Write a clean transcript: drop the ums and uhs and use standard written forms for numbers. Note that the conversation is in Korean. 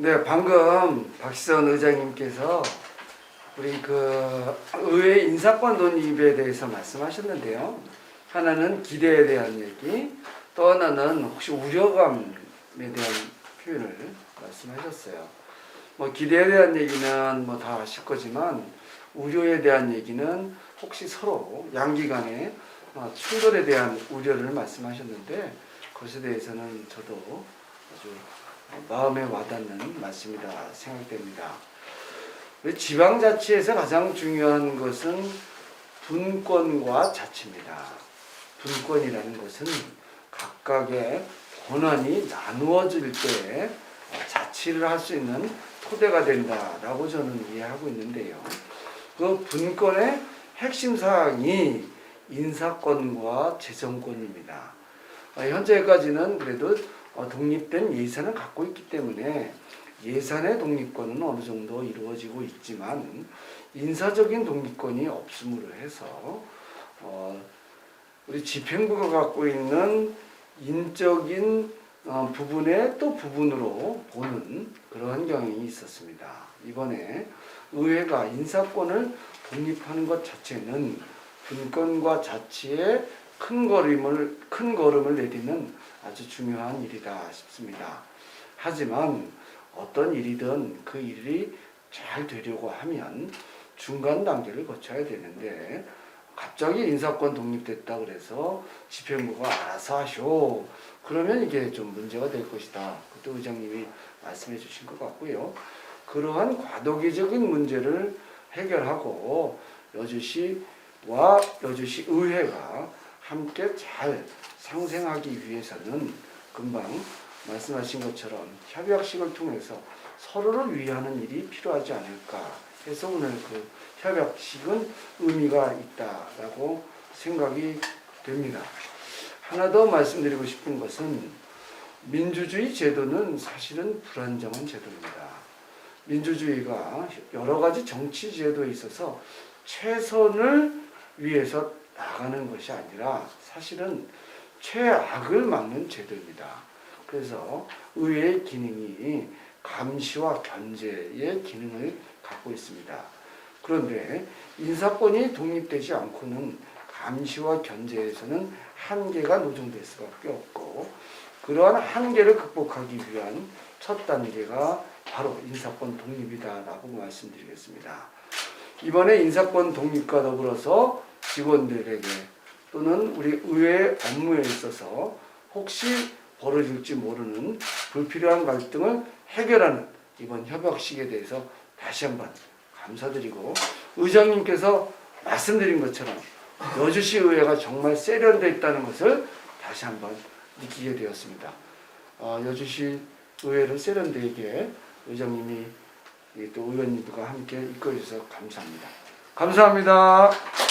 네, 방금 박시선 의장님께서 우리 의회 인사권 논의에 대해서 말씀하셨는데요. 하나는 기대에 대한 얘기, 또 하나는 혹시 우려감에 대한 표현을 말씀하셨어요. 뭐 기대에 대한 얘기는 뭐 다 아실 거지만 우려에 대한 얘기는 혹시 서로 양기 간의 충돌에 대한 우려를 말씀하셨는데 그것에 대해서는 저도 아주 마음에 와닿는 말씀이라 생각됩니다. 우리 지방자치에서 가장 중요한 것은 분권과 자치입니다. 분권이라는 것은 각각의 권한이 나누어질 때 자치를 할 수 있는 토대가 된다라고 저는 이해하고 있는데요. 그 분권의 핵심 사항이 인사권과 재정권입니다. 현재까지는 그래도 독립된 예산을 갖고 있기 때문에 예산의 독립권은 어느 정도 이루어지고 있지만 인사적인 독립권이 없음으로 해서 우리 집행부가 갖고 있는 인적인 부분의 또 부분으로 보는 그러한 경향이 있었습니다. 이번에 의회가 인사권을 독립하는 것 자체는 분권과 자치의 큰 걸음을 내딛는 아주 중요한 일이다 싶습니다. 하지만 어떤 일이든 그 일이 잘 되려고 하면 중간 단계를 거쳐야 되는데 갑자기 인사권 독립됐다 그래서 집행부가 알아서 하쇼. 그러면 이게 좀 문제가 될 것이다. 그것도 의장님이 말씀해 주신 것 같고요. 그러한 과도기적인 문제를 해결하고 여주시와 여주시 의회가 함께 잘 상생하기 위해서는 금방 말씀하신 것처럼 협약식을 통해서 서로를 위하는 일이 필요하지 않을까 해서 오늘 그 협약식은 의미가 있다라고 생각이 됩니다. 하나 더 말씀드리고 싶은 것은 민주주의 제도는 사실은 불안정한 제도입니다. 민주주의가 여러 가지 정치 제도에 있어서 최선을 위해서 나가는 것이 아니라 사실은 최악을 막는 제도입니다. 그래서 의회의 기능이 감시와 견제의 기능을 갖고 있습니다. 그런데 인사권이 독립되지 않고는 감시와 견제에서는 한계가 노정될 수밖에 없고 그러한 한계를 극복하기 위한 첫 단계가 바로 인사권 독립이다라고 말씀드리겠습니다. 이번에 인사권 독립과 더불어서 직원들에게 또는 우리 의회 업무에 있어서 혹시 벌어질지 모르는 불필요한 갈등을 해결하는 이번 협약식에 대해서 다시 한번 감사드리고 의장님께서 말씀드린 것처럼 여주시 의회가 정말 세련되어 있다는 것을 다시 한번 느끼게 되었습니다. 여주시 의회를 세련되게 의장님이 또 의원님들과 함께 이끌어 주셔서 감사합니다. 감사합니다.